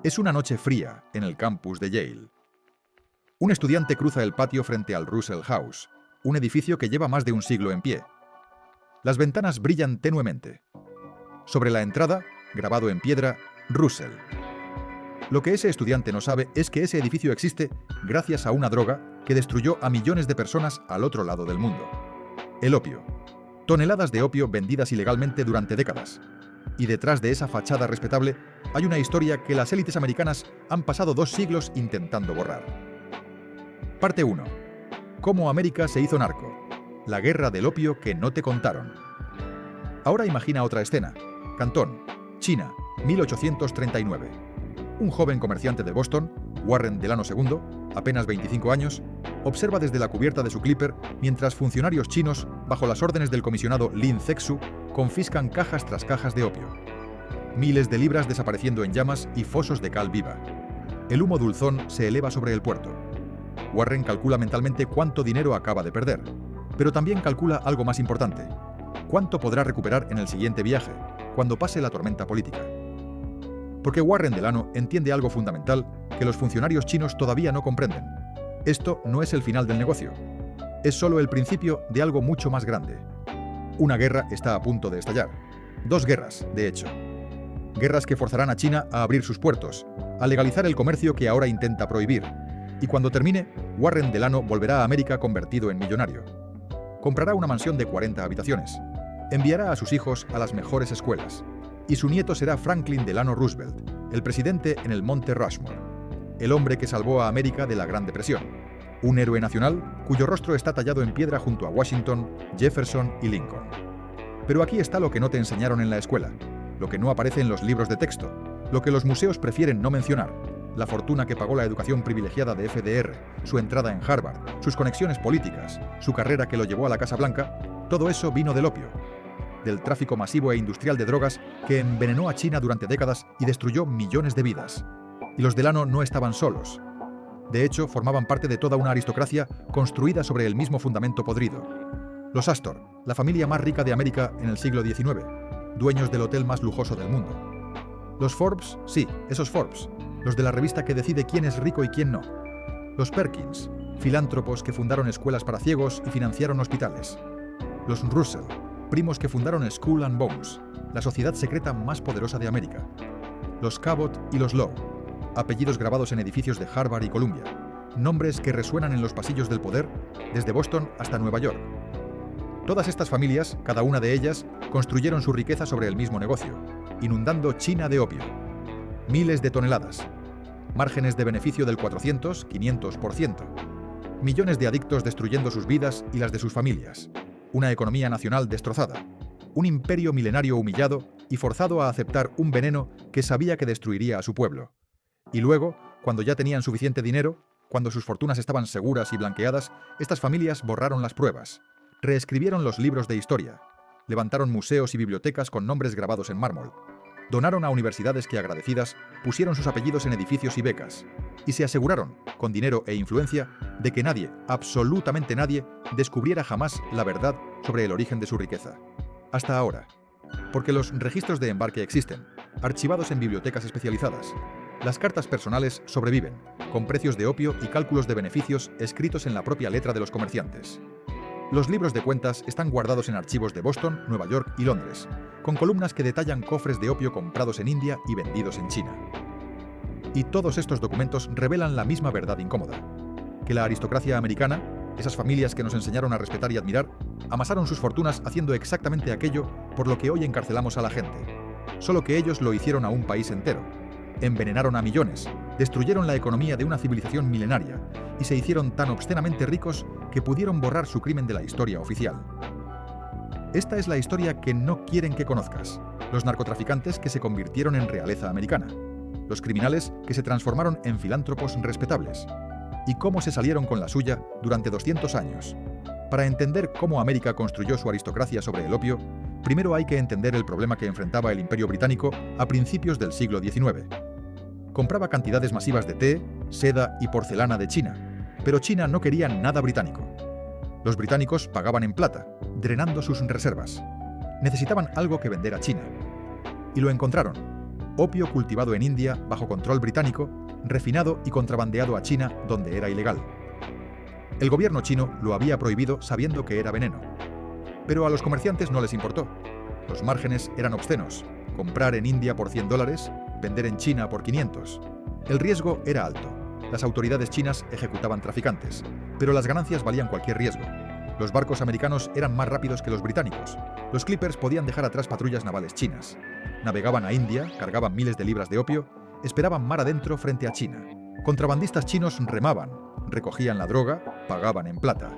Es una noche fría en el campus de Yale. Un estudiante cruza el patio frente al Russell House, un edificio que lleva más de un siglo en pie. Las ventanas brillan tenuemente. Sobre la entrada, grabado en piedra, Russell. Lo que ese estudiante no sabe es que ese edificio existe gracias a una droga que destruyó a millones de personas al otro lado del mundo. El opio. Toneladas de opio vendidas ilegalmente durante décadas. Y detrás de esa fachada respetable hay una historia que las élites americanas han pasado 2 siglos intentando borrar. Parte 1. Cómo América se hizo narco. La guerra del opio que no te contaron. Ahora imagina otra escena. Cantón, China, 1839. Un joven comerciante de Boston, Warren Delano II, apenas 25 años, observa desde la cubierta de su clipper mientras funcionarios chinos, bajo las órdenes del comisionado Lin Zexu, confiscan cajas tras cajas de opio. Miles de libras desapareciendo en llamas y fosos de cal viva. El humo dulzón se eleva sobre el puerto. Warren calcula mentalmente cuánto dinero acaba de perder, pero también calcula algo más importante: cuánto podrá recuperar en el siguiente viaje, cuando pase la tormenta política. Porque Warren Delano entiende algo fundamental que los funcionarios chinos todavía no comprenden. Esto no es el final del negocio. Es solo el principio de algo mucho más grande. Una guerra está a punto de estallar. 2 guerras, de hecho. Guerras que forzarán a China a abrir sus puertos, a legalizar el comercio que ahora intenta prohibir. Y cuando termine, Warren Delano volverá a América convertido en millonario. Comprará una mansión de 40 habitaciones. Enviará a sus hijos a las mejores escuelas. Y su nieto será Franklin Delano Roosevelt, el presidente en el Monte Rushmore, el hombre que salvó a América de la Gran Depresión, un héroe nacional cuyo rostro está tallado en piedra junto a Washington, Jefferson y Lincoln. Pero aquí está lo que no te enseñaron en la escuela, lo que no aparece en los libros de texto, lo que los museos prefieren no mencionar: la fortuna que pagó la educación privilegiada de FDR, su entrada en Harvard, sus conexiones políticas, su carrera que lo llevó a la Casa Blanca. Todo eso vino del opio, del tráfico masivo e industrial de drogas que envenenó a China durante décadas y destruyó millones de vidas. Y los Delano no estaban solos. De hecho, formaban parte de toda una aristocracia construida sobre el mismo fundamento podrido. Los Astor, la familia más rica de América en el siglo XIX, dueños del hotel más lujoso del mundo. Los Forbes, sí, esos Forbes, los de la revista que decide quién es rico y quién no. Los Perkins, filántropos que fundaron escuelas para ciegos y financiaron hospitales. Los Russell, primos que fundaron Skull and Bones, la sociedad secreta más poderosa de América. Los Cabot y los Lowe, apellidos grabados en edificios de Harvard y Columbia, nombres que resuenan en los pasillos del poder, desde Boston hasta Nueva York. Todas estas familias, cada una de ellas, construyeron su riqueza sobre el mismo negocio, inundando China de opio. Miles de toneladas, márgenes de beneficio del 400-500%, millones de adictos destruyendo sus vidas y las de sus familias. Una economía nacional destrozada, un imperio milenario humillado y forzado a aceptar un veneno que sabía que destruiría a su pueblo. Y luego, cuando ya tenían suficiente dinero, cuando sus fortunas estaban seguras y blanqueadas, estas familias borraron las pruebas, reescribieron los libros de historia, levantaron museos y bibliotecas con nombres grabados en mármol, donaron a universidades que, agradecidas, pusieron sus apellidos en edificios y becas, y se aseguraron, con dinero e influencia, de que nadie, absolutamente nadie, descubriera jamás la verdad sobre el origen de su riqueza. Hasta ahora. Porque los registros de embarque existen, archivados en bibliotecas especializadas. Las cartas personales sobreviven, con precios de opio y cálculos de beneficios escritos en la propia letra de los comerciantes. Los libros de cuentas están guardados en archivos de Boston, Nueva York y Londres, con columnas que detallan cofres de opio comprados en India y vendidos en China. Y todos estos documentos revelan la misma verdad incómoda: que la aristocracia americana, esas familias que nos enseñaron a respetar y admirar, amasaron sus fortunas haciendo exactamente aquello por lo que hoy encarcelamos a la gente. Solo que ellos lo hicieron a un país entero. Envenenaron a millones, destruyeron la economía de una civilización milenaria y se hicieron tan obscenamente ricos que pudieron borrar su crimen de la historia oficial. Esta es la historia que no quieren que conozcas: los narcotraficantes que se convirtieron en realeza americana, los criminales que se transformaron en filántropos respetables, y cómo se salieron con la suya durante 200 años. Para entender cómo América construyó su aristocracia sobre el opio, primero hay que entender el problema que enfrentaba el Imperio Británico a principios del siglo XIX. Compraba cantidades masivas de té, seda y porcelana de China, pero China no quería nada británico. Los británicos pagaban en plata, drenando sus reservas. Necesitaban algo que vender a China. Y lo encontraron: opio cultivado en India bajo control británico, refinado y contrabandeado a China donde era ilegal. El gobierno chino lo había prohibido sabiendo que era veneno. Pero a los comerciantes no les importó. Los márgenes eran obscenos. Comprar en India por $100, vender en China por 500. El riesgo era alto. Las autoridades chinas ejecutaban traficantes, pero las ganancias valían cualquier riesgo. Los barcos americanos eran más rápidos que los británicos. Los clippers podían dejar atrás patrullas navales chinas. Navegaban a India, cargaban miles de libras de opio, esperaban mar adentro frente a China. Contrabandistas chinos remaban, recogían la droga, pagaban en plata.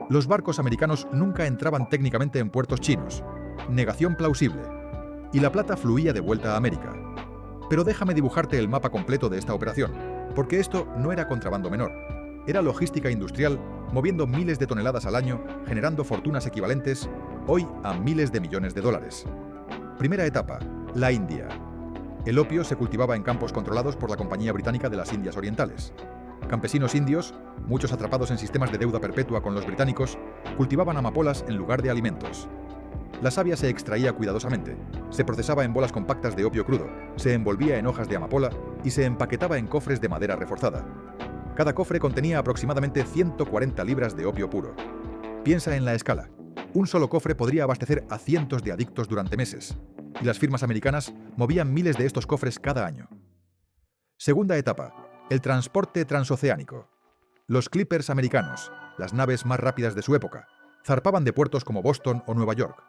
Los barcos americanos nunca entraban técnicamente en puertos chinos. Negación plausible. Y la plata fluía de vuelta a América. Pero déjame dibujarte el mapa completo de esta operación, porque esto no era contrabando menor. Era logística industrial, moviendo miles de toneladas al año, generando fortunas equivalentes, hoy, a miles de millones de dólares. Primera etapa, la India. El opio se cultivaba en campos controlados por la Compañía Británica de las Indias Orientales. Campesinos indios, muchos atrapados en sistemas de deuda perpetua con los británicos, cultivaban amapolas en lugar de alimentos. La savia se extraía cuidadosamente, se procesaba en bolas compactas de opio crudo, se envolvía en hojas de amapola y se empaquetaba en cofres de madera reforzada. Cada cofre contenía aproximadamente 140 libras de opio puro. Piensa en la escala. Un solo cofre podría abastecer a cientos de adictos durante meses, y las firmas americanas movían miles de estos cofres cada año. Segunda etapa, el transporte transoceánico. Los clippers americanos, las naves más rápidas de su época, zarpaban de puertos como Boston o Nueva York.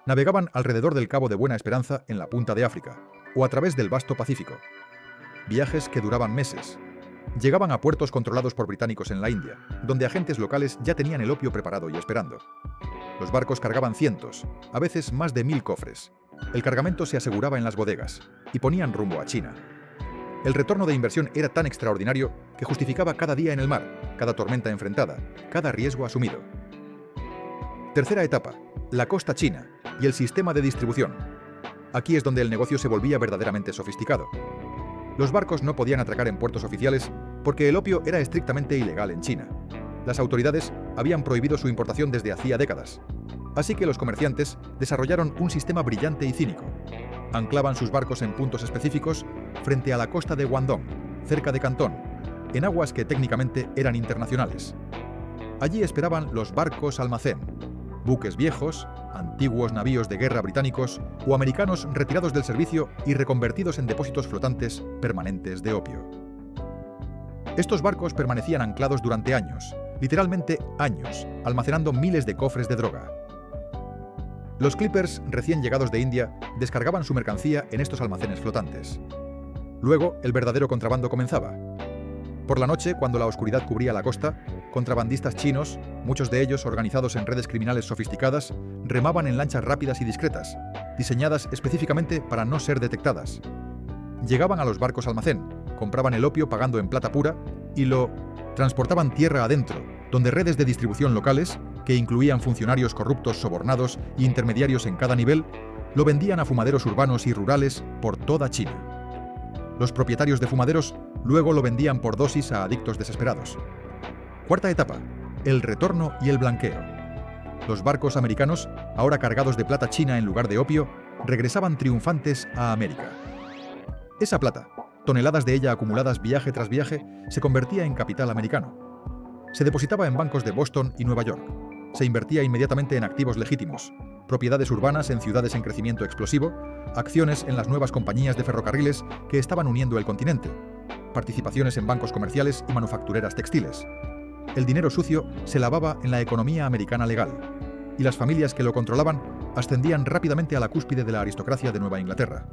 Navegaban alrededor del Cabo de Buena Esperanza en la punta de África, o a través del vasto Pacífico. Viajes que duraban meses. Llegaban a puertos controlados por británicos en la India, donde agentes locales ya tenían el opio preparado y esperando. Los barcos cargaban cientos, a veces más de 1000 cofres. El cargamento se aseguraba en las bodegas, y ponían rumbo a China. El retorno de inversión era tan extraordinario que justificaba cada día en el mar, cada tormenta enfrentada, cada riesgo asumido. Tercera etapa, la costa china y el sistema de distribución. Aquí es donde el negocio se volvía verdaderamente sofisticado. Los barcos no podían atracar en puertos oficiales porque el opio era estrictamente ilegal en China. Las autoridades habían prohibido su importación desde hacía décadas. Así que los comerciantes desarrollaron un sistema brillante y cínico. Anclaban sus barcos en puntos específicos frente a la costa de Guangdong, cerca de Cantón, en aguas que técnicamente eran internacionales. Allí esperaban los barcos almacén, buques viejos, antiguos navíos de guerra británicos o americanos retirados del servicio y reconvertidos en depósitos flotantes permanentes de opio. Estos barcos permanecían anclados durante años, literalmente años, almacenando miles de cofres de droga. Los clippers recién llegados de India descargaban su mercancía en estos almacenes flotantes. Luego, el verdadero contrabando comenzaba. Por la noche, cuando la oscuridad cubría la costa, contrabandistas chinos, muchos de ellos organizados en redes criminales sofisticadas, remaban en lanchas rápidas y discretas, diseñadas específicamente para no ser detectadas. Llegaban a los barcos almacén, compraban el opio pagando en plata pura y lo transportaban tierra adentro, donde redes de distribución locales, que incluían funcionarios corruptos sobornados e intermediarios en cada nivel, lo vendían a fumaderos urbanos y rurales por toda China. Los propietarios de fumaderos luego lo vendían por dosis a adictos desesperados. Cuarta etapa, el retorno y el blanqueo. Los barcos americanos, ahora cargados de plata china en lugar de opio, regresaban triunfantes a América. Esa plata, toneladas de ella acumuladas viaje tras viaje, se convertía en capital americano. Se depositaba en bancos de Boston y Nueva York. Se invertía inmediatamente en activos legítimos, propiedades urbanas en ciudades en crecimiento explosivo, acciones en las nuevas compañías de ferrocarriles que estaban uniendo el continente, participaciones en bancos comerciales y manufactureras textiles. El dinero sucio se lavaba en la economía americana legal, y las familias que lo controlaban ascendían rápidamente a la cúspide de la aristocracia de Nueva Inglaterra.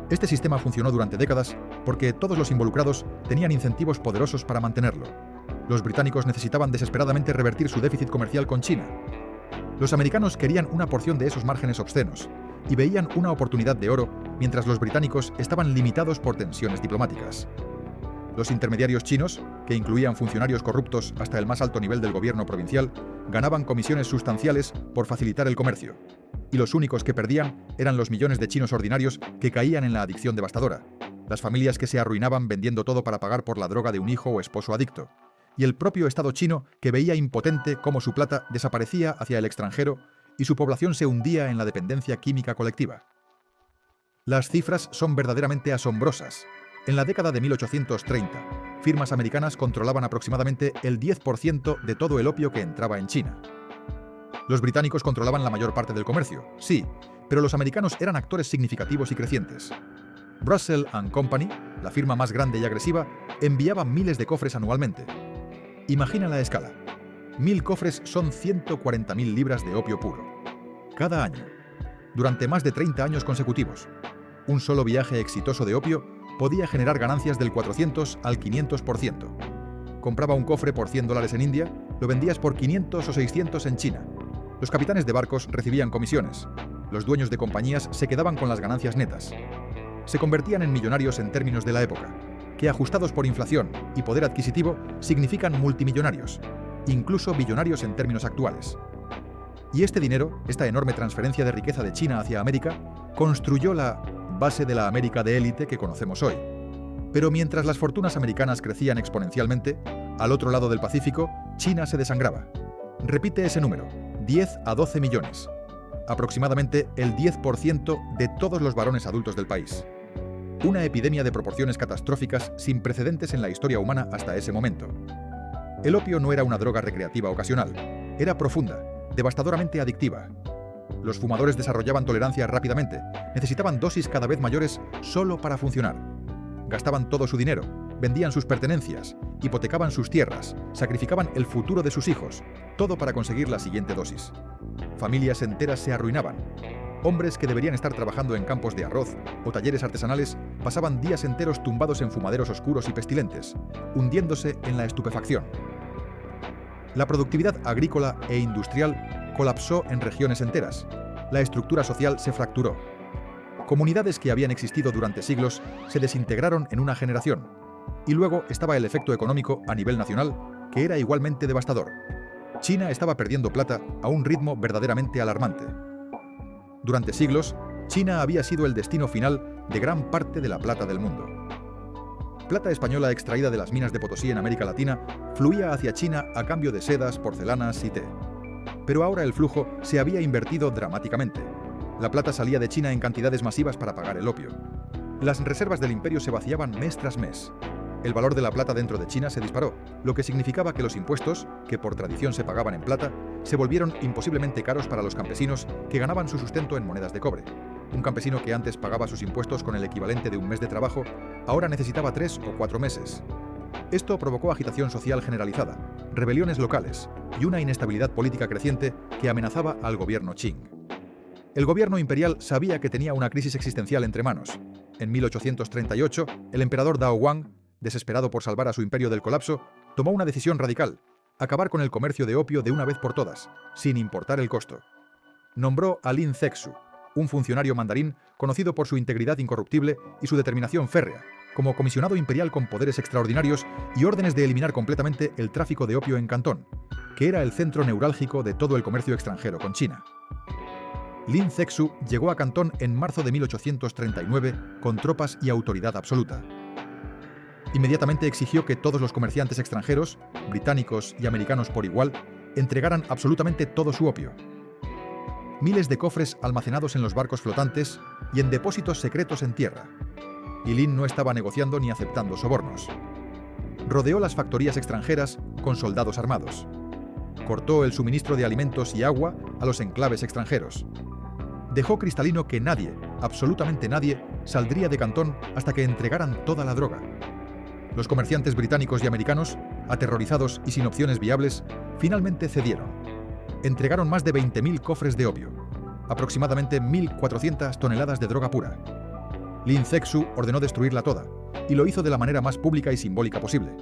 Este sistema funcionó durante décadas porque todos los involucrados tenían incentivos poderosos para mantenerlo. Los británicos necesitaban desesperadamente revertir su déficit comercial con China. Los americanos querían una porción de esos márgenes obscenos y veían una oportunidad de oro mientras los británicos estaban limitados por tensiones diplomáticas. Los intermediarios chinos, que incluían funcionarios corruptos hasta el más alto nivel del gobierno provincial, ganaban comisiones sustanciales por facilitar el comercio. Y los únicos que perdían eran los millones de chinos ordinarios que caían en la adicción devastadora, las familias que se arruinaban vendiendo todo para pagar por la droga de un hijo o esposo adicto, y el propio Estado chino que veía impotente cómo su plata desaparecía hacia el extranjero y su población se hundía en la dependencia química colectiva. Las cifras son verdaderamente asombrosas. En la década de 1830, firmas americanas controlaban aproximadamente el 10% de todo el opio que entraba en China. Los británicos controlaban la mayor parte del comercio, sí, pero los americanos eran actores significativos y crecientes. Russell & Company, la firma más grande y agresiva, enviaba miles de cofres anualmente. Imagina la escala. 1000 cofres son 140.000 libras de opio puro. Cada año. Durante más de 30 años consecutivos. Un solo viaje exitoso de opio podía generar ganancias del 400 al 500%. Compraba un cofre por $100 en India, lo vendías por 500 o 600 en China. Los capitanes de barcos recibían comisiones. Los dueños de compañías se quedaban con las ganancias netas. Se convertían en millonarios en términos de la época, que ajustados por inflación y poder adquisitivo significan multimillonarios, incluso billonarios en términos actuales. Y este dinero, esta enorme transferencia de riqueza de China hacia América, construyó la base de la América de élite que conocemos hoy. Pero mientras las fortunas americanas crecían exponencialmente, al otro lado del Pacífico, China se desangraba. Repite ese número, 10 a 12 millones. Aproximadamente el 10% de todos los varones adultos del país. Una epidemia de proporciones catastróficas sin precedentes en la historia humana hasta ese momento. El opio no era una droga recreativa ocasional, era profunda, devastadoramente adictiva. Los fumadores desarrollaban tolerancia rápidamente, necesitaban dosis cada vez mayores solo para funcionar. Gastaban todo su dinero, vendían sus pertenencias, hipotecaban sus tierras, sacrificaban el futuro de sus hijos, todo para conseguir la siguiente dosis. Familias enteras se arruinaban. Hombres que deberían estar trabajando en campos de arroz o talleres artesanales pasaban días enteros tumbados en fumaderos oscuros y pestilentes, hundiéndose en la estupefacción. La productividad agrícola e industrial colapsó en regiones enteras. La estructura social se fracturó. Comunidades que habían existido durante siglos se desintegraron en una generación. Y luego estaba el efecto económico a nivel nacional, que era igualmente devastador. China estaba perdiendo plata a un ritmo verdaderamente alarmante. Durante siglos, China había sido el destino final de gran parte de la plata del mundo. Plata española extraída de las minas de Potosí en América Latina fluía hacia China a cambio de sedas, porcelanas y té. Pero ahora el flujo se había invertido dramáticamente. La plata salía de China en cantidades masivas para pagar el opio. Las reservas del imperio se vaciaban mes tras mes. El valor de la plata dentro de China se disparó, lo que significaba que los impuestos, que por tradición se pagaban en plata, se volvieron imposiblemente caros para los campesinos que ganaban su sustento en monedas de cobre. Un campesino que antes pagaba sus impuestos con el equivalente de un mes de trabajo, ahora necesitaba 3 o 4 meses. Esto provocó agitación social generalizada, rebeliones locales y una inestabilidad política creciente que amenazaba al gobierno Qing. El gobierno imperial sabía que tenía una crisis existencial entre manos. En 1838, el emperador Dao Guang, desesperado por salvar a su imperio del colapso, tomó una decisión radical: acabar con el comercio de opio de una vez por todas, sin importar el costo. Nombró a Lin Zexu, un funcionario mandarín conocido por su integridad incorruptible y su determinación férrea, como comisionado imperial con poderes extraordinarios y órdenes de eliminar completamente el tráfico de opio en Cantón, que era el centro neurálgico de todo el comercio extranjero con China. Lin Zexu llegó a Cantón en marzo de 1839 con tropas y autoridad absoluta. Inmediatamente exigió que todos los comerciantes extranjeros, británicos y americanos por igual, entregaran absolutamente todo su opio. Miles de cofres almacenados en los barcos flotantes y en depósitos secretos en tierra. Y Lin no estaba negociando ni aceptando sobornos. Rodeó las factorías extranjeras con soldados armados. Cortó el suministro de alimentos y agua a los enclaves extranjeros. Dejó cristalino que nadie, absolutamente nadie, saldría de Cantón hasta que entregaran toda la droga. Los comerciantes británicos y americanos, aterrorizados y sin opciones viables, finalmente cedieron. Entregaron más de 20.000 cofres de opio, aproximadamente 1.400 toneladas de droga pura. Lin Zexu ordenó destruirla toda, y lo hizo de la manera más pública y simbólica posible.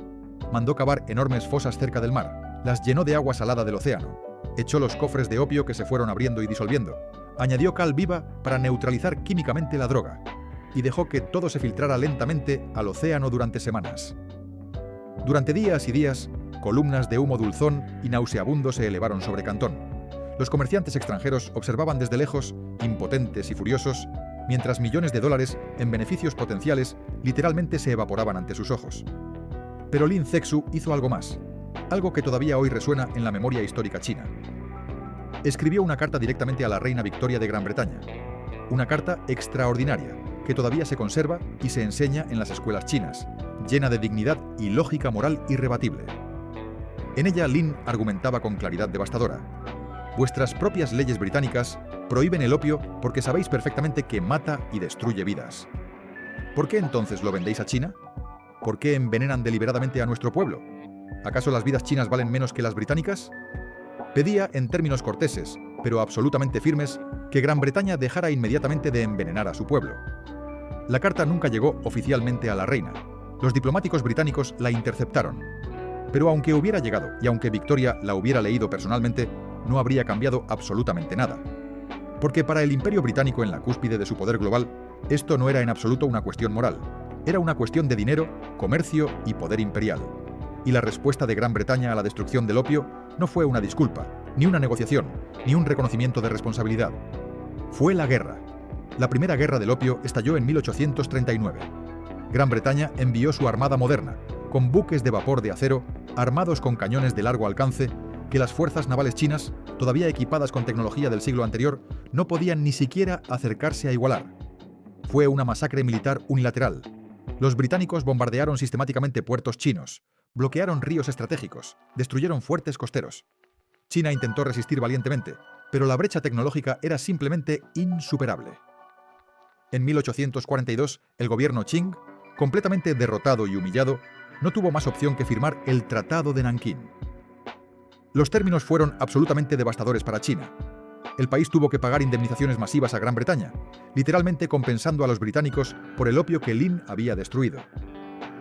Mandó cavar enormes fosas cerca del mar, las llenó de agua salada del océano, echó los cofres de opio que se fueron abriendo y disolviendo, añadió cal viva para neutralizar químicamente la droga, y dejó que todo se filtrara lentamente al océano durante semanas. Durante días y días, columnas de humo dulzón y nauseabundo se elevaron sobre Cantón. Los comerciantes extranjeros observaban desde lejos, impotentes y furiosos, mientras millones de dólares en beneficios potenciales literalmente se evaporaban ante sus ojos. Pero Lin Zexu hizo algo más, algo que todavía hoy resuena en la memoria histórica china. Escribió una carta directamente a la reina Victoria de Gran Bretaña. Una carta extraordinaria, que todavía se conserva y se enseña en las escuelas chinas, llena de dignidad y lógica moral irrebatible. En ella, Lin argumentaba con claridad devastadora: vuestras propias leyes británicas prohíben el opio porque sabéis perfectamente que mata y destruye vidas. ¿Por qué entonces lo vendéis a China? ¿Por qué envenenan deliberadamente a nuestro pueblo? ¿Acaso las vidas chinas valen menos que las británicas? Pedía en términos corteses, pero absolutamente firmes, que Gran Bretaña dejara inmediatamente de envenenar a su pueblo. La carta nunca llegó oficialmente a la reina. Los diplomáticos británicos la interceptaron. Pero aunque hubiera llegado y aunque Victoria la hubiera leído personalmente, no habría cambiado absolutamente nada. Porque para el Imperio Británico, en la cúspide de su poder global, esto no era en absoluto una cuestión moral. Era una cuestión de dinero, comercio y poder imperial. Y la respuesta de Gran Bretaña a la destrucción del opio no fue una disculpa, ni una negociación, ni un reconocimiento de responsabilidad. Fue la guerra. La primera guerra del opio estalló en 1839. Gran Bretaña envió su armada moderna, con buques de vapor de acero, armados con cañones de largo alcance, que las fuerzas navales chinas, todavía equipadas con tecnología del siglo anterior, no podían ni siquiera acercarse a igualar. Fue una masacre militar unilateral. Los británicos bombardearon sistemáticamente puertos chinos, bloquearon ríos estratégicos, destruyeron fuertes costeros. China intentó resistir valientemente, pero la brecha tecnológica era simplemente insuperable. En 1842, el gobierno Qing, completamente derrotado y humillado, no tuvo más opción que firmar el Tratado de Nankín. Los términos fueron absolutamente devastadores para China. El país tuvo que pagar indemnizaciones masivas a Gran Bretaña, literalmente compensando a los británicos por el opio que Lin había destruido.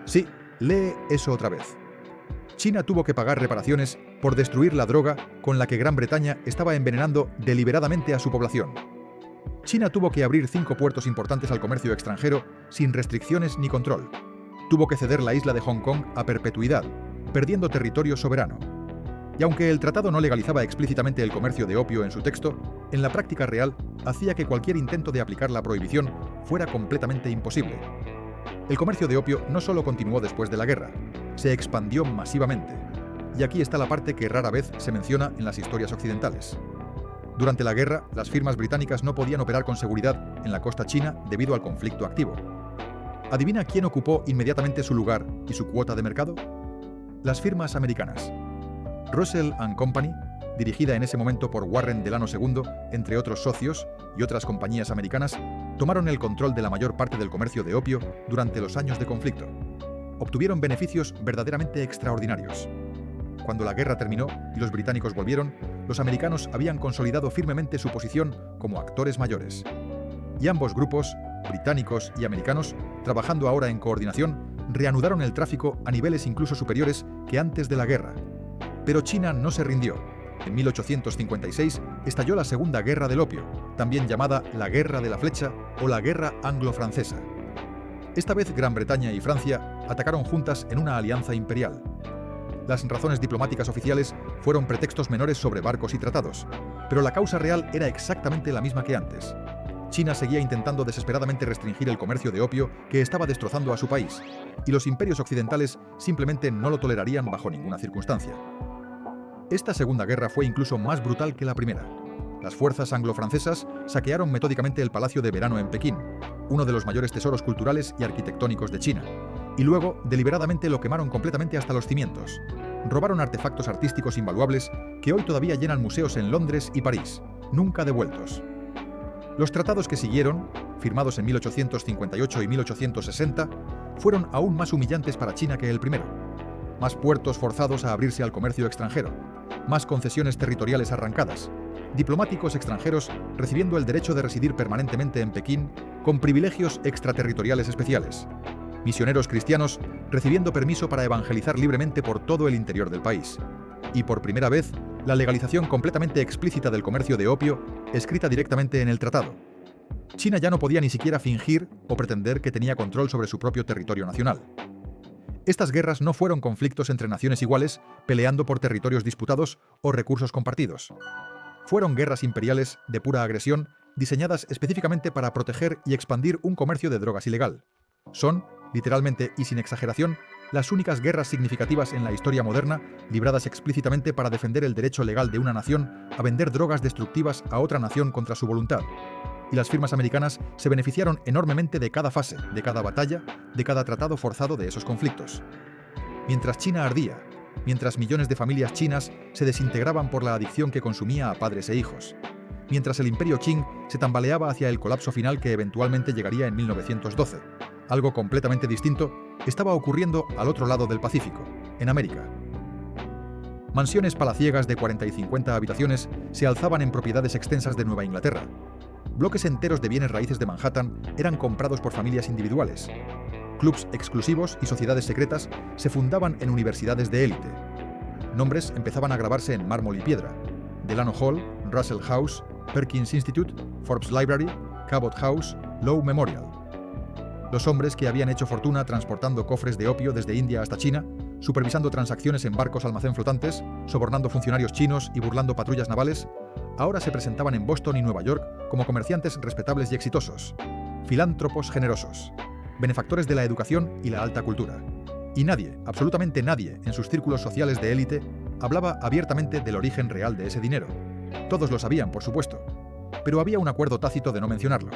Sí, lee eso otra vez. China tuvo que pagar reparaciones por destruir la droga con la que Gran Bretaña estaba envenenando deliberadamente a su población. China tuvo que abrir 5 puertos importantes al comercio extranjero sin restricciones ni control. Tuvo que ceder la isla de Hong Kong a perpetuidad, perdiendo territorio soberano. Y aunque el tratado no legalizaba explícitamente el comercio de opio en su texto, en la práctica real hacía que cualquier intento de aplicar la prohibición fuera completamente imposible. El comercio de opio no solo continuó después de la guerra, se expandió masivamente. Y aquí está la parte que rara vez se menciona en las historias occidentales. Durante la guerra, las firmas británicas no podían operar con seguridad en la costa china debido al conflicto activo. ¿Adivina quién ocupó inmediatamente su lugar y su cuota de mercado? Las firmas americanas. Russell & Company, dirigida en ese momento por Warren Delano II, entre otros socios y otras compañías americanas, tomaron el control de la mayor parte del comercio de opio durante los años de conflicto. Obtuvieron beneficios verdaderamente extraordinarios. Cuando la guerra terminó y los británicos volvieron, los americanos habían consolidado firmemente su posición como actores mayores. Y ambos grupos, británicos y americanos, trabajando ahora en coordinación, reanudaron el tráfico a niveles incluso superiores que antes de la guerra. Pero China no se rindió. En 1856 estalló la Segunda Guerra del Opio, también llamada la Guerra de la Flecha o la Guerra Anglo-Francesa. Esta vez Gran Bretaña y Francia atacaron juntas en una alianza imperial. Las razones diplomáticas oficiales fueron pretextos menores sobre barcos y tratados, pero la causa real era exactamente la misma que antes. China seguía intentando desesperadamente restringir el comercio de opio que estaba destrozando a su país, y los imperios occidentales simplemente no lo tolerarían bajo ninguna circunstancia. Esta segunda guerra fue incluso más brutal que la primera. Las fuerzas anglo-francesas saquearon metódicamente el Palacio de Verano en Pekín, uno de los mayores tesoros culturales y arquitectónicos de China, y luego deliberadamente lo quemaron completamente hasta los cimientos. Robaron artefactos artísticos invaluables que hoy todavía llenan museos en Londres y París, nunca devueltos. Los tratados que siguieron, firmados en 1858 y 1860, fueron aún más humillantes para China que el primero. Más puertos forzados a abrirse al comercio extranjero, más concesiones territoriales arrancadas, diplomáticos extranjeros recibiendo el derecho de residir permanentemente en Pekín con privilegios extraterritoriales especiales, misioneros cristianos recibiendo permiso para evangelizar libremente por todo el interior del país, y por primera vez, la legalización completamente explícita del comercio de opio, escrita directamente en el tratado. China ya no podía ni siquiera fingir o pretender que tenía control sobre su propio territorio nacional. Estas guerras no fueron conflictos entre naciones iguales peleando por territorios disputados o recursos compartidos. Fueron guerras imperiales de pura agresión diseñadas específicamente para proteger y expandir un comercio de drogas ilegal. Son, literalmente y sin exageración, las únicas guerras significativas en la historia moderna libradas explícitamente para defender el derecho legal de una nación a vender drogas destructivas a otra nación contra su voluntad. y las firmas americanas se beneficiaron enormemente de cada fase, de cada batalla, de cada tratado forzado de esos conflictos. Mientras China ardía, mientras millones de familias chinas se desintegraban por la adicción que consumía a padres e hijos, mientras el imperio Qing se tambaleaba hacia el colapso final que eventualmente llegaría en 1912, algo completamente distinto estaba ocurriendo al otro lado del Pacífico, en América. Mansiones palaciegas de 40 y 50 habitaciones se alzaban en propiedades extensas de Nueva Inglaterra. Bloques enteros de bienes raíces de Manhattan eran comprados por familias individuales. Clubs exclusivos y sociedades secretas se fundaban en universidades de élite. Nombres empezaban a grabarse en mármol y piedra: Delano Hall, Russell House, Perkins Institute, Forbes Library, Cabot House, Lowe Memorial. Los hombres que habían hecho fortuna transportando cofres de opio desde India hasta China, supervisando transacciones en barcos almacén flotantes, sobornando funcionarios chinos y burlando patrullas navales, ahora se presentaban en Boston y Nueva York como comerciantes respetables y exitosos, filántropos generosos, benefactores de la educación y la alta cultura. Y nadie, absolutamente nadie, en sus círculos sociales de élite, hablaba abiertamente del origen real de ese dinero. Todos lo sabían, por supuesto, pero había un acuerdo tácito de no mencionarlo.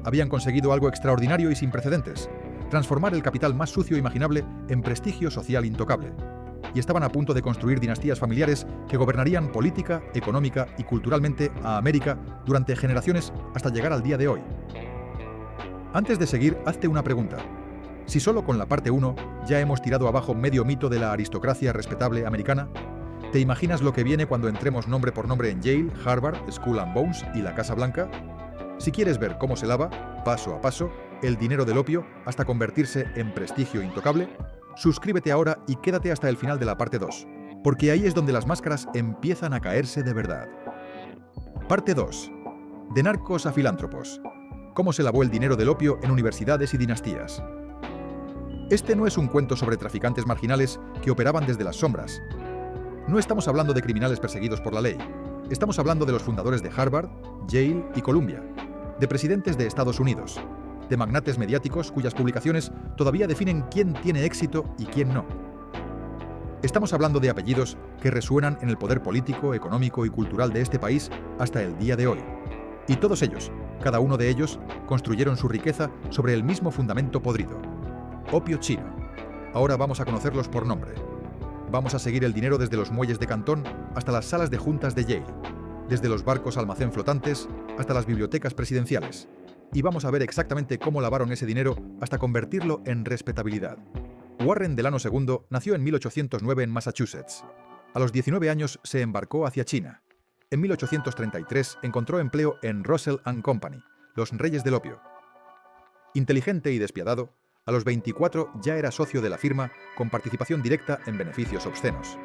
Habían conseguido algo extraordinario y sin precedentes: transformar el capital más sucio imaginable en prestigio social intocable. Y estaban a punto de construir dinastías familiares que gobernarían política, económica y culturalmente a América durante generaciones hasta llegar al día de hoy. Antes de seguir, hazte una pregunta. Si solo con la parte 1 ya hemos tirado abajo medio mito de la aristocracia respetable americana, ¿te imaginas lo que viene cuando entremos nombre por nombre en Yale, Harvard, Skull and Bones y la Casa Blanca? Si quieres ver cómo se lava, paso a paso, el dinero del opio hasta convertirse en prestigio intocable, suscríbete ahora y quédate hasta el final de la parte 2, porque ahí es donde las máscaras empiezan a caerse de verdad. Parte 2. De narcos a filántropos. Cómo se lavó el dinero del opio en universidades y dinastías. Este no es un cuento sobre traficantes marginales que operaban desde las sombras. No estamos hablando de criminales perseguidos por la ley. Estamos hablando de los fundadores de Harvard, Yale y Columbia, de presidentes de Estados Unidos, de magnates mediáticos cuyas publicaciones todavía definen quién tiene éxito y quién no. Estamos hablando de apellidos que resuenan en el poder político, económico y cultural de este país hasta el día de hoy. Y todos ellos, cada uno de ellos, construyeron su riqueza sobre el mismo fundamento podrido: opio chino. Ahora vamos a conocerlos por nombre. Vamos a seguir el dinero desde los muelles de Cantón hasta las salas de juntas de Yale, desde los barcos almacén flotantes hasta las bibliotecas presidenciales. Y vamos a ver exactamente cómo lavaron ese dinero hasta convertirlo en respetabilidad. Warren Delano II nació en 1809 en Massachusetts. A los 19 años se embarcó hacia China. En 1833 encontró empleo en Russell & Company, los reyes del opio. Inteligente y despiadado, a los 24 ya era socio de la firma con participación directa en beneficios obscenos.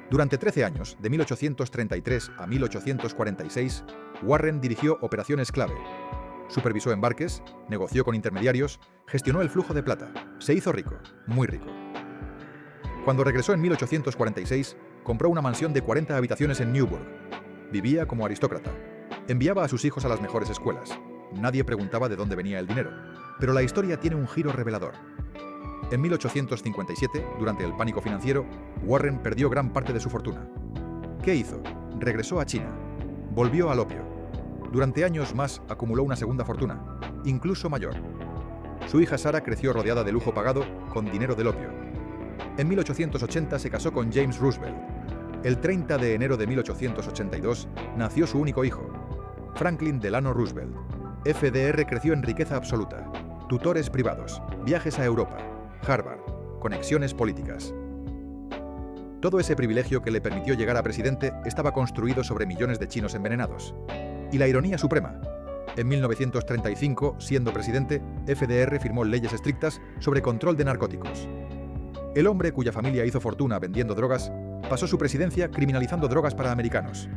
Durante 13 años, de 1833 a 1846, Warren dirigió operaciones clave. Supervisó embarques, negoció con intermediarios, gestionó el flujo de plata. Se hizo rico, muy rico. Cuando regresó en 1846, compró una mansión de 40 habitaciones en Newburgh. Vivía como aristócrata. Enviaba a sus hijos a las mejores escuelas. Nadie preguntaba de dónde venía el dinero. Pero la historia tiene un giro revelador. En 1857, durante el pánico financiero, Warren perdió gran parte de su fortuna. ¿Qué hizo? Regresó a China. Volvió al opio. Durante años más acumuló una segunda fortuna, incluso mayor. Su hija Sarah creció rodeada de lujo pagado con dinero del opio. En 1880 se casó con James Roosevelt. El 30 de enero de 1882 nació su único hijo, Franklin Delano Roosevelt. FDR creció en riqueza absoluta, tutores privados, viajes a Europa, Harvard, conexiones políticas. Todo ese privilegio que le permitió llegar a presidente estaba construido sobre millones de chinos envenenados. Y la ironía suprema: en 1935, siendo presidente, FDR firmó leyes estrictas sobre control de narcóticos. El hombre cuya familia hizo fortuna vendiendo drogas pasó su presidencia criminalizando drogas para americanos.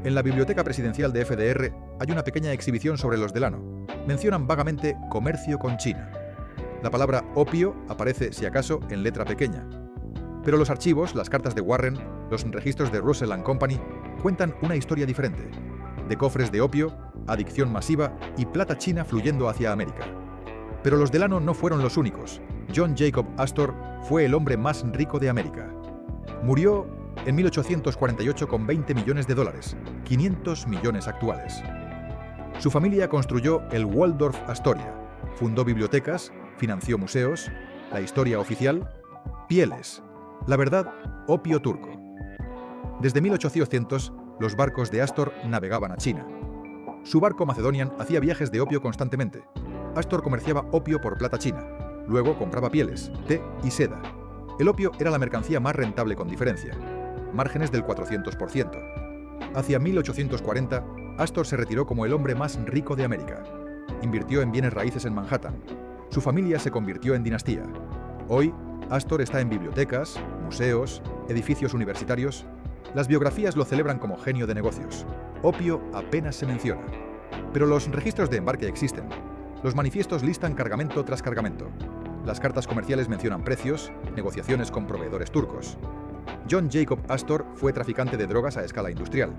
En la biblioteca presidencial de FDR hay una pequeña exhibición sobre los Delano. Mencionan vagamente comercio con China. La palabra opio aparece, si acaso, en letra pequeña. Pero los archivos, las cartas de Warren, los registros de Russell & Company cuentan una historia diferente: de cofres de opio, adicción masiva y plata china fluyendo hacia América. Pero los Delano no fueron los únicos. John Jacob Astor fue el hombre más rico de América. Murió en 1848 con $20 millones, 500 millones actuales. Su familia construyó el Waldorf Astoria, fundó bibliotecas, financió museos, la historia oficial, pieles, la verdad, opio turco. Desde 1800, los barcos de Astor navegaban a China. Su barco Macedonian hacía viajes de opio constantemente. Astor comerciaba opio por plata china. Luego compraba pieles, té y seda. El opio era la mercancía más rentable con diferencia. Márgenes del 400%. Hacia 1840, Astor se retiró como el hombre más rico de América. Invirtió en bienes raíces en Manhattan. Su familia se convirtió en dinastía. Hoy, Astor está en bibliotecas, museos, edificios universitarios. Las biografías lo celebran como genio de negocios. Opio apenas se menciona. Pero los registros de embarque existen. Los manifiestos listan cargamento tras cargamento. Las cartas comerciales mencionan precios, negociaciones con proveedores turcos. John Jacob Astor fue traficante de drogas a escala industrial.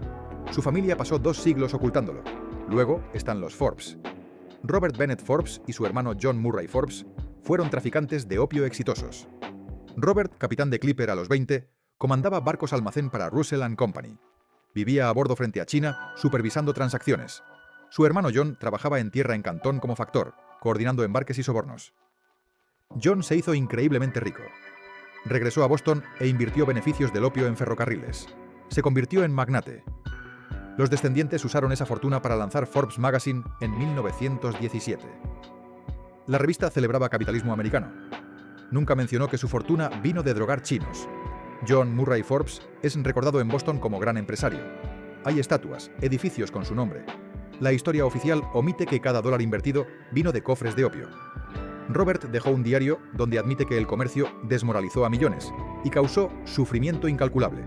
Su familia pasó 2 siglos ocultándolo. Luego están los Forbes. Robert Bennett Forbes y su hermano John Murray Forbes fueron traficantes de opio exitosos. Robert, capitán de Clipper a los 20, comandaba barcos almacén para Russell & Company. Vivía a bordo frente a China, supervisando transacciones. Su hermano John trabajaba en tierra en Cantón como factor, coordinando embarques y sobornos. John se hizo increíblemente rico. Regresó a Boston e invirtió beneficios del opio en ferrocarriles. Se convirtió en magnate. Los descendientes usaron esa fortuna para lanzar Forbes Magazine en 1917. La revista celebraba capitalismo americano. Nunca mencionó que su fortuna vino de drogar chinos. John Murray Forbes es recordado en Boston como gran empresario. Hay estatuas, edificios con su nombre. La historia oficial omite que cada dólar invertido vino de cofres de opio. Robert dejó un diario donde admite que el comercio desmoralizó a millones y causó sufrimiento incalculable.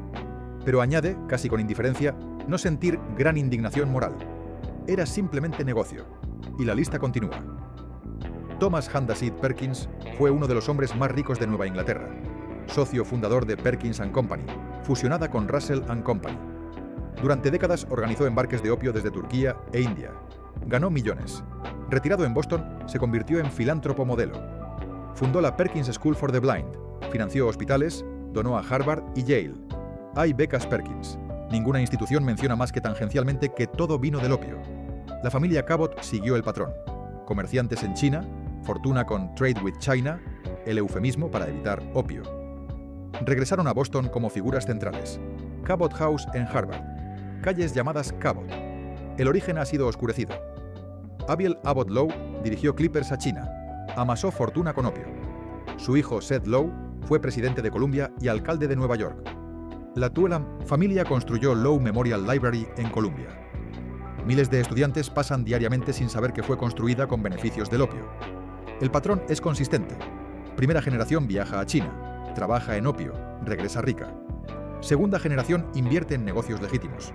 Pero añade, casi con indiferencia, no sentir gran indignación moral. Era simplemente negocio. Y la lista continúa. Thomas Handasid Perkins fue uno de los hombres más ricos de Nueva Inglaterra, socio fundador de Perkins & Company, fusionada con Russell & Company. Durante décadas organizó embarques de opio desde Turquía e India. Ganó millones. Retirado en Boston, se convirtió en filántropo modelo. Fundó la Perkins School for the Blind, financió hospitales, donó a Harvard y Yale. Hay becas Perkins. Ninguna institución menciona más que tangencialmente que todo vino del opio. La familia Cabot siguió el patrón. Comerciantes en China, fortuna con Trade with China, el eufemismo para evitar opio. Regresaron a Boston como figuras centrales. Cabot House en Harvard. Calles llamadas Cabot. El origen ha sido oscurecido. Abiel Abbott Lowe dirigió Clippers a China. Amasó fortuna con opio. Su hijo Seth Lowe fue presidente de Columbia y alcalde de Nueva York. La Tuelam familia construyó Lowe Memorial Library en Columbia. Miles de estudiantes pasan diariamente sin saber que fue construida con beneficios del opio. El patrón es consistente. Primera generación viaja a China, trabaja en opio, regresa rica. Segunda generación invierte en negocios legítimos.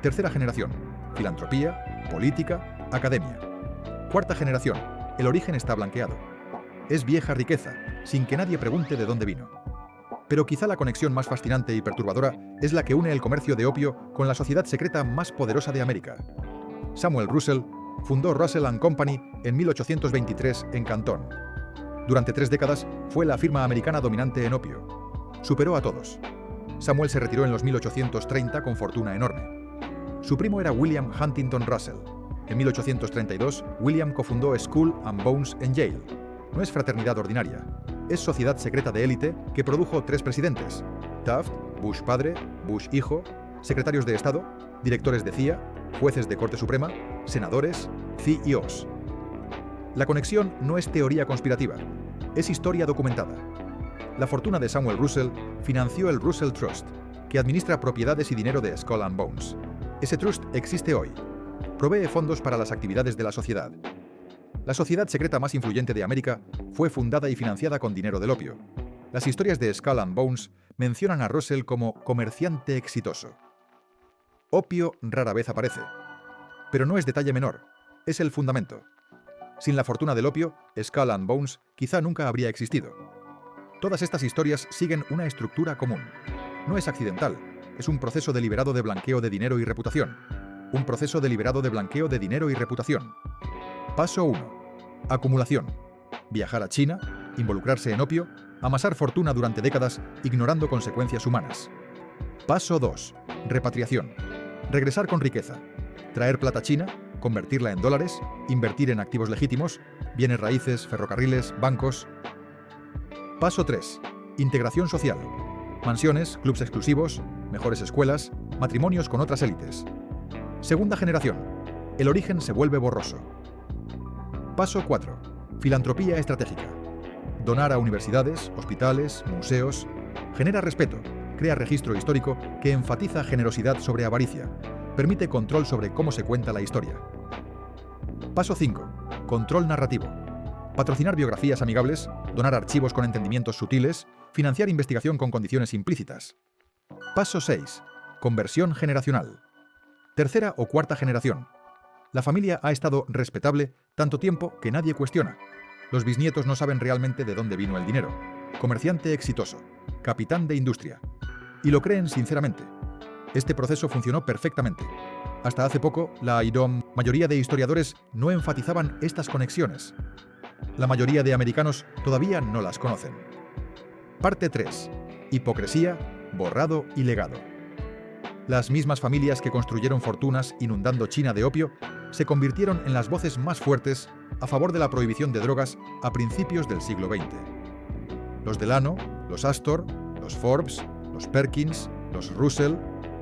Tercera generación, filantropía, política, academia. Cuarta generación, el origen está blanqueado. Es vieja riqueza, sin que nadie pregunte de dónde vino. Pero quizá la conexión más fascinante y perturbadora es la que une el comercio de opio con la sociedad secreta más poderosa de América. Samuel Russell fundó Russell & Company en 1823 en Cantón. Durante 3 décadas fue la firma americana dominante en opio. Superó a todos. Samuel se retiró en los 1830 con fortuna enorme. Su primo era William Huntington Russell. En 1832, William cofundó Skull and Bones en Yale. No es fraternidad ordinaria. Es sociedad secreta de élite que produjo 3 presidentes: Taft, Bush padre, Bush hijo, secretarios de Estado, directores de CIA, jueces de Corte Suprema, senadores, CEOs. La conexión no es teoría conspirativa, es historia documentada. La fortuna de Samuel Russell financió el Russell Trust, que administra propiedades y dinero de Skull and Bones. Ese trust existe hoy. Provee fondos para las actividades de la sociedad. La sociedad secreta más influyente de América fue fundada y financiada con dinero del opio. Las historias de Skull and Bones mencionan a Russell como comerciante exitoso. Opio rara vez aparece. Pero no es detalle menor, es el fundamento. Sin la fortuna del opio, Skull and Bones quizá nunca habría existido. Todas estas historias siguen una estructura común. No es accidental, es un proceso deliberado de blanqueo de dinero y reputación. Un proceso deliberado de blanqueo de dinero y reputación. Paso 1. Acumulación. Viajar a China, involucrarse en opio, amasar fortuna durante décadas ignorando consecuencias humanas. Paso 2. Repatriación. Regresar con riqueza. Traer plata china, convertirla en dólares, invertir en activos legítimos, bienes raíces, ferrocarriles, bancos. Paso 3. Integración social. Mansiones, clubs exclusivos, mejores escuelas, matrimonios con otras élites. Segunda generación. El origen se vuelve borroso. Paso 4. Filantropía estratégica. Donar a universidades, hospitales, museos. Genera respeto, crea registro histórico que enfatiza generosidad sobre avaricia, permite control sobre cómo se cuenta la historia. Paso 5. Control narrativo. Patrocinar biografías amigables, donar archivos con entendimientos sutiles, financiar investigación con condiciones implícitas. Paso 6. Conversión generacional. Tercera o cuarta generación. La familia ha estado respetable tanto tiempo que nadie cuestiona. Los bisnietos no saben realmente de dónde vino el dinero. Comerciante exitoso, capitán de industria. Y lo creen sinceramente. Este proceso funcionó perfectamente. Hasta hace poco, la mayoría de historiadores no enfatizaban estas conexiones. La mayoría de americanos todavía no las conocen. Parte 3. Hipocresía, borrado y legado. Las mismas familias que construyeron fortunas inundando China de opio se convirtieron en las voces más fuertes a favor de la prohibición de drogas a principios del siglo XX. Los Delano, los Astor, los Forbes, los Perkins, los Russell,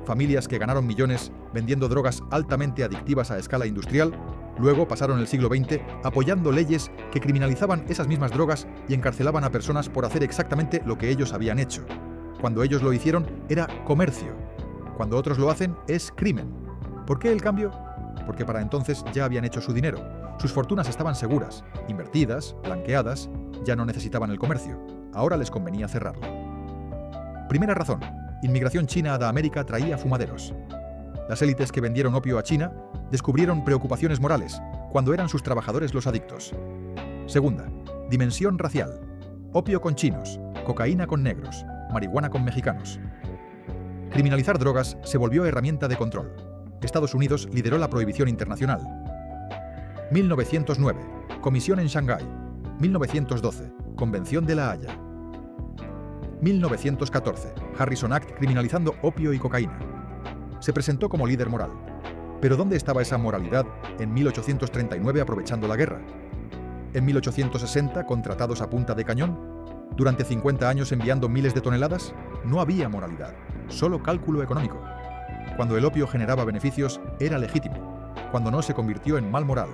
familias que ganaron millones vendiendo drogas altamente adictivas a escala industrial, luego pasaron el siglo XX apoyando leyes que criminalizaban esas mismas drogas y encarcelaban a personas por hacer exactamente lo que ellos habían hecho. Cuando ellos lo hicieron, era comercio. Cuando otros lo hacen, es crimen. ¿Por qué el cambio? Porque para entonces ya habían hecho su dinero. Sus fortunas estaban seguras, invertidas, blanqueadas, ya no necesitaban el comercio. Ahora les convenía cerrarlo. Primera razón. Inmigración china a América traía fumaderos. Las élites que vendieron opio a China descubrieron preocupaciones morales cuando eran sus trabajadores los adictos. Segunda. Dimensión racial. Opio con chinos, cocaína con negros, marihuana con mexicanos. Criminalizar drogas se volvió herramienta de control. Estados Unidos lideró la prohibición internacional. 1909. Comisión en Shanghái. 1912. Convención de La Haya. 1914. Harrison Act criminalizando opio y cocaína. Se presentó como líder moral. Pero ¿dónde estaba esa moralidad en 1839 aprovechando la guerra? ¿En 1860 con tratados a punta de cañón? ¿Durante 50 años enviando miles de toneladas? No había moralidad, solo cálculo económico. Cuando el opio generaba beneficios, era legítimo. Cuando no, se convirtió en mal moral.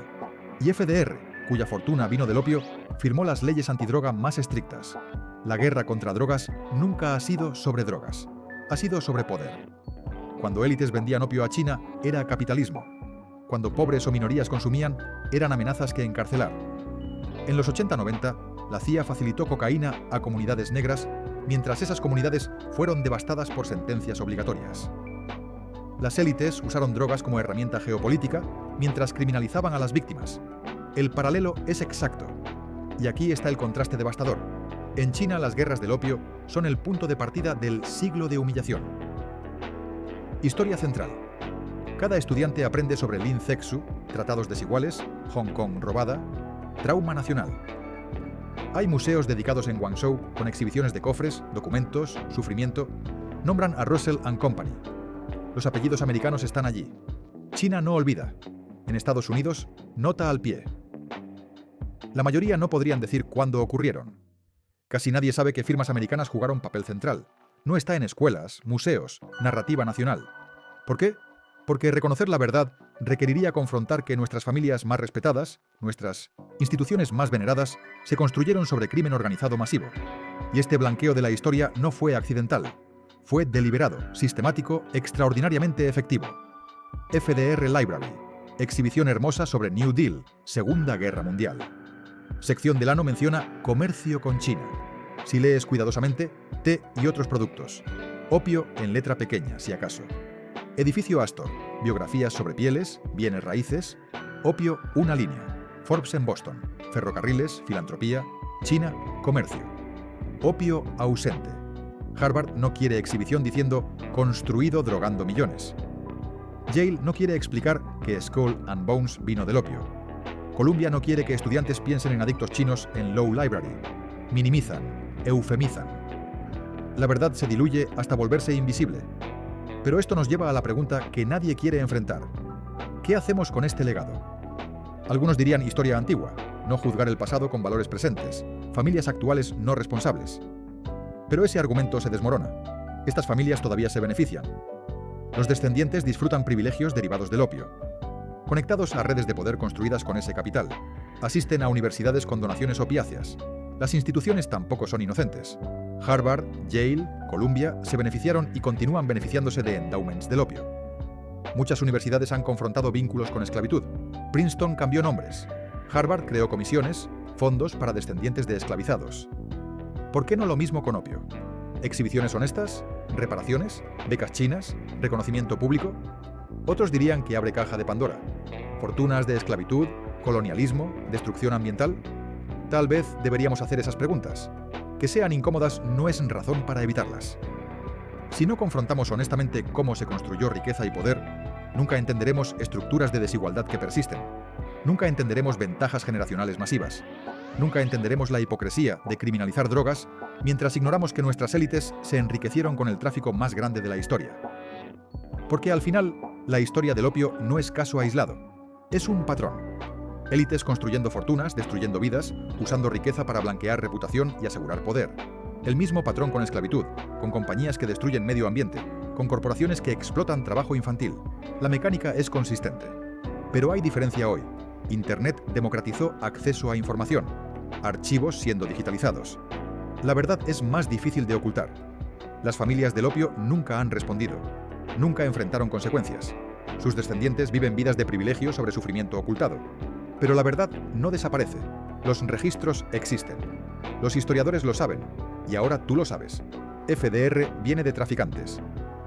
Y FDR, cuya fortuna vino del opio, firmó las leyes antidroga más estrictas. La guerra contra drogas nunca ha sido sobre drogas, ha sido sobre poder. Cuando élites vendían opio a China, era capitalismo. Cuando pobres o minorías consumían, eran amenazas que encarcelar. En los 80-90, la CIA facilitó cocaína a comunidades negras, mientras esas comunidades fueron devastadas por sentencias obligatorias. Las élites usaron drogas como herramienta geopolítica, mientras criminalizaban a las víctimas. El paralelo es exacto. Y aquí está el contraste devastador. En China, las guerras del opio son el punto de partida del siglo de humillación. Historia central. Cada estudiante aprende sobre Lin Cexu, tratados desiguales, Hong Kong robada, trauma nacional. Hay museos dedicados en Guangzhou con exhibiciones de cofres, documentos, sufrimiento. Nombran a Russell & Company. Los apellidos americanos están allí. China no olvida. En Estados Unidos, nota al pie. La mayoría no podrían decir cuándo ocurrieron. Casi nadie sabe que firmas americanas jugaron papel central. No está en escuelas, museos, narrativa nacional. ¿Por qué? Porque reconocer la verdad requeriría confrontar que nuestras familias más respetadas, nuestras instituciones más veneradas, se construyeron sobre crimen organizado masivo. Y este blanqueo de la historia no fue accidental. Fue deliberado, sistemático, extraordinariamente efectivo. FDR Library. Exhibición hermosa sobre New Deal, Segunda Guerra Mundial. Sección Delano menciona comercio con China. Si lees cuidadosamente, té y otros productos. Opio en letra pequeña, si acaso. Edificio Astor. Biografías sobre pieles, bienes raíces. Opio, una línea. Forbes en Boston. Ferrocarriles, filantropía. China, comercio. Opio ausente. Harvard no quiere exhibición diciendo construido drogando millones. Yale no quiere explicar que Skull and Bones vino del opio. Columbia no quiere que estudiantes piensen en adictos chinos en Law Library. Minimizan, eufemizan. La verdad se diluye hasta volverse invisible. Pero esto nos lleva a la pregunta que nadie quiere enfrentar. ¿Qué ¿Qué hacemos con este legado? Algunos dirían historia antigua, no juzgar el pasado con valores presentes, familias actuales no responsables. Pero ese argumento se desmorona. Estas familias todavía se benefician. Los descendientes disfrutan privilegios derivados del opio. Conectados a redes de poder construidas con ese capital, asisten a universidades con donaciones opiáceas. Las instituciones tampoco son inocentes. Harvard, Yale, Columbia se beneficiaron y continúan beneficiándose de endowments del opio. Muchas universidades han confrontado vínculos con esclavitud. Princeton cambió nombres. Harvard creó comisiones, fondos para descendientes de esclavizados. ¿Por qué no lo mismo con opio? ¿Exhibiciones honestas? ¿Reparaciones? ¿Becas chinas? ¿Reconocimiento público? Otros dirían que abre caja de Pandora. ¿Fortunas de esclavitud? ¿Colonialismo? ¿Destrucción ambiental? Tal vez deberíamos hacer esas preguntas. Que sean incómodas no es razón para evitarlas. Si no confrontamos honestamente cómo se construyó riqueza y poder, nunca entenderemos estructuras de desigualdad que persisten. Nunca entenderemos ventajas generacionales masivas. Nunca entenderemos la hipocresía de criminalizar drogas mientras ignoramos que nuestras élites se enriquecieron con el tráfico más grande de la historia. Porque al final, la historia del opio no es caso aislado. Es un patrón. Élites construyendo fortunas, destruyendo vidas, usando riqueza para blanquear reputación y asegurar poder. El mismo patrón con esclavitud, con compañías que destruyen medio ambiente, con corporaciones que explotan trabajo infantil. La mecánica es consistente. Pero hay diferencia hoy. Internet democratizó acceso a información, archivos siendo digitalizados. La verdad es más difícil de ocultar. Las familias del opio nunca han respondido. Nunca enfrentaron consecuencias. Sus descendientes viven vidas de privilegio sobre sufrimiento ocultado. Pero la verdad no desaparece. Los registros existen. Los historiadores lo saben. Y ahora tú lo sabes. FDR viene de traficantes.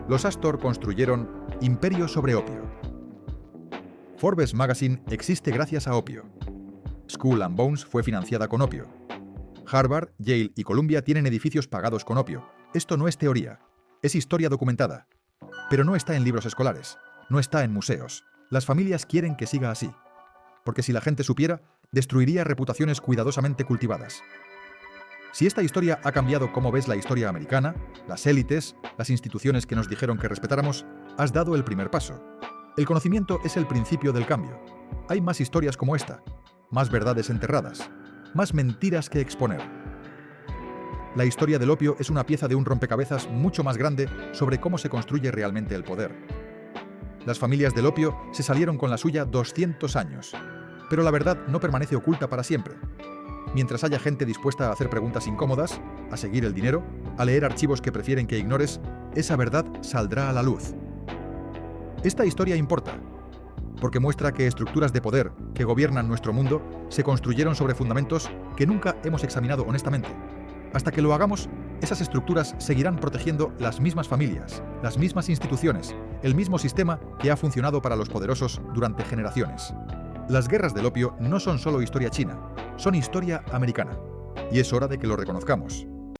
Los Astor construyeron imperio sobre opio. Forbes Magazine existe gracias a opio. Skull and Bones fue financiada con opio. Harvard, Yale y Columbia tienen edificios pagados con opio. Esto no es teoría. Es historia documentada. Pero no está en libros escolares. No está en museos. Las familias quieren que siga así. Porque si la gente supiera, destruiría reputaciones cuidadosamente cultivadas. Si esta historia ha cambiado cómo ves la historia americana, las élites, las instituciones que nos dijeron que respetáramos, has dado el primer paso. El conocimiento es el principio del cambio. Hay más historias como esta, más verdades enterradas, más mentiras que exponer. La historia del opio es una pieza de un rompecabezas mucho más grande sobre cómo se construye realmente el poder. Las familias del opio se salieron con la suya 200 años, pero la verdad no permanece oculta para siempre. Mientras haya gente dispuesta a hacer preguntas incómodas, a seguir el dinero, a leer archivos que prefieren que ignores, esa verdad saldrá a la luz. Esta historia importa, porque muestra que estructuras de poder que gobiernan nuestro mundo se construyeron sobre fundamentos que nunca hemos examinado honestamente. Hasta que lo hagamos, esas estructuras seguirán protegiendo las mismas familias, las mismas instituciones, el mismo sistema que ha funcionado para los poderosos durante generaciones. Las guerras del opio no son solo historia china, son historia americana. Y es hora de que lo reconozcamos.